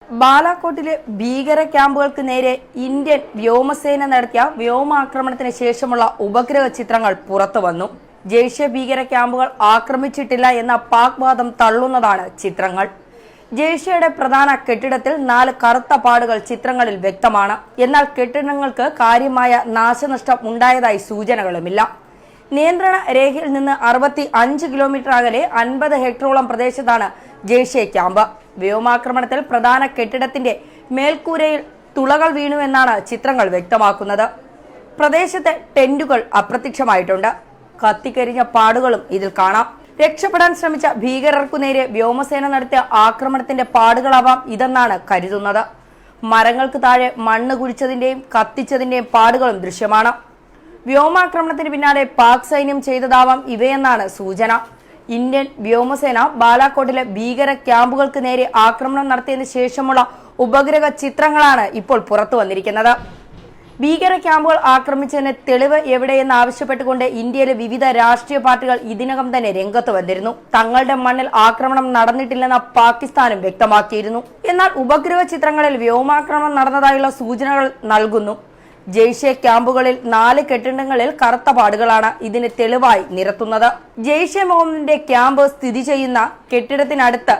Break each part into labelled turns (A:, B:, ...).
A: ബാലാക്കോട്ടിലെ ഭീകര ക്യാമ്പുകൾക്ക് നേരെ ഇന്ത്യൻ വ്യോമസേന നടത്തിയ വ്യോമാക്രമണത്തിന് ശേഷമുള്ള ഉപഗ്രഹ ചിത്രങ്ങൾ പുറത്തുവന്നു. ജെയ്ഷെ ഭീകര ക്യാമ്പുകൾ ആക്രമിച്ചിട്ടില്ല എന്ന പാക് വാദം തള്ളുന്നതാണ് ചിത്രങ്ങൾ. ജെയ്ഷെയുടെ പ്രധാന കെട്ടിടത്തിൽ 4 കറുത്ത പാടുകൾ ചിത്രങ്ങളിൽ വ്യക്തമാണ്. എന്നാൽ കെട്ടിടങ്ങൾക്ക് കാര്യമായ നാശനഷ്ടം ഉണ്ടായതായി സൂചനകളുമില്ല. നിയന്ത്രണ രേഖയിൽ നിന്ന് 65 കിലോമീറ്റർ അകലെ 50 ഹെക്ടറോളം പ്രദേശത്താണ് ജെയ്ഷെ ക്യാമ്പ്. വ്യോമാക്രമണത്തിൽ പ്രധാന കെട്ടിടത്തിന്റെ മേൽക്കൂരയിൽ തുളകൾ വീണുവെന്നാണ് ചിത്രങ്ങൾ വ്യക്തമാക്കുന്നത്. പ്രദേശത്തെ ടെന്റുകൾ അപ്രത്യക്ഷമായിട്ടുണ്ട്. കത്തിക്കരിഞ്ഞ പാടുകളും ഇതിൽ കാണാം. രക്ഷപ്പെടാൻ ശ്രമിച്ച ഭീകരർക്കു നേരെ വ്യോമസേന നടത്തിയ ആക്രമണത്തിന്റെ പാടുകളാവാം ഇതെന്നാണ് കരുതുന്നത്. മരങ്ങൾക്ക് താഴെ മണ്ണ് കുഴിച്ചതിന്റെയും കത്തിച്ചതിന്റെയും പാടുകളും ദൃശ്യമാണ്. വ്യോമാക്രമണത്തിന് പിന്നാലെ പാക് സൈന്യം ചെയ്തതാവാം ഇവയെന്നാണ് സൂചന. ഇന്ത്യൻ വ്യോമസേന ബാലാക്കോട്ടിലെ ഭീകര ക്യാമ്പുകൾക്ക് നേരെ ആക്രമണം നടത്തിയതിനു ശേഷമുള്ള ഉപഗ്രഹ ചിത്രങ്ങളാണ് ഇപ്പോൾ പുറത്തു വന്നിരിക്കുന്നത്. ഭീകര ക്യാമ്പുകൾ ആക്രമിച്ചതിന് തെളിവ് എവിടെയെന്ന് ആവശ്യപ്പെട്ടുകൊണ്ട് ഇന്ത്യയിലെ വിവിധ രാഷ്ട്രീയ പാർട്ടികൾ ഇതിനകം തന്നെ രംഗത്ത് വന്നിരുന്നു. തങ്ങളുടെ മണ്ണിൽ ആക്രമണം നടന്നിട്ടില്ലെന്ന് പാകിസ്ഥാനും വ്യക്തമാക്കിയിരുന്നു. എന്നാൽ ഉപഗ്രഹ ചിത്രങ്ങളിൽ വ്യോമാക്രമണം നടന്നതായുള്ള സൂചനകൾ നൽകുന്നു. ജെയ്ഷെ ക്യാമ്പുകളിൽ 4 കെട്ടിടങ്ങളിൽ കറുത്ത പാടുകളാണ് ഇതിന് തെളിവായി നിരത്തുന്നത്. ജെയ്ഷെ മുഹമ്മദിന്റെ ക്യാമ്പ് സ്ഥിതി ചെയ്യുന്ന കെട്ടിടത്തിനടുത്ത്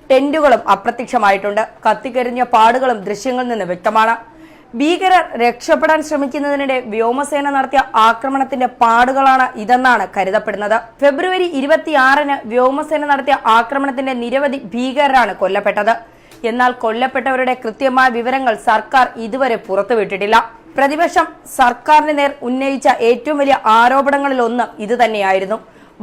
A: ടെന്റുകളും അപ്രത്യക്ഷമായിട്ടുണ്ട്. കത്തിക്കരിഞ്ഞ പാടുകളും ദൃശ്യങ്ങളിൽ നിന്ന് വ്യക്തമാണ്. ഭീകരർ രക്ഷപ്പെടാൻ ശ്രമിക്കുന്നതിനിടെ വ്യോമസേന നടത്തിയ ആക്രമണത്തിന്റെ പാടുകളാണ് ഇതെന്നാണ് കരുതപ്പെടുന്നത്. ഫെബ്രുവരി 26-ന് വ്യോമസേന നടത്തിയ ആക്രമണത്തിന്റെ നിരവധി ഭീകരരാണ് കൊല്ലപ്പെട്ടത്. എന്നാൽ കൊല്ലപ്പെട്ടവരുടെ കൃത്യമായ വിവരങ്ങൾ സർക്കാർ ഇതുവരെ പുറത്തുവിട്ടിട്ടില്ല. പ്രതിപക്ഷം സർക്കാരിന് നേർ ഉന്നയിച്ച ഏറ്റവും വലിയ ആരോപണങ്ങളിലൊന്ന് ഇത് തന്നെയായിരുന്നു.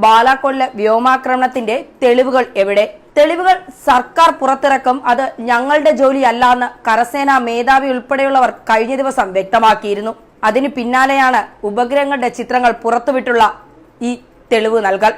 A: ബാലാക്കോട്ടിലെ വ്യോമാക്രമണത്തിന്റെ തെളിവുകൾ എവിടെ? തെളിവുകൾ സർക്കാർ പുറത്തിറക്കും, അത് ഞങ്ങളുടെ ജോലിയല്ലെന്ന് കരസേനാ മേധാവി ഉൾപ്പെടെയുള്ളവർ കഴിഞ്ഞ ദിവസം വ്യക്തമാക്കിയിരുന്നു. അതിന് പിന്നാലെയാണ് ഉപഗ്രഹങ്ങളുടെ ചിത്രങ്ങൾ പുറത്തുവിട്ടുള്ള ഈ തെളിവ് നൽകൽ.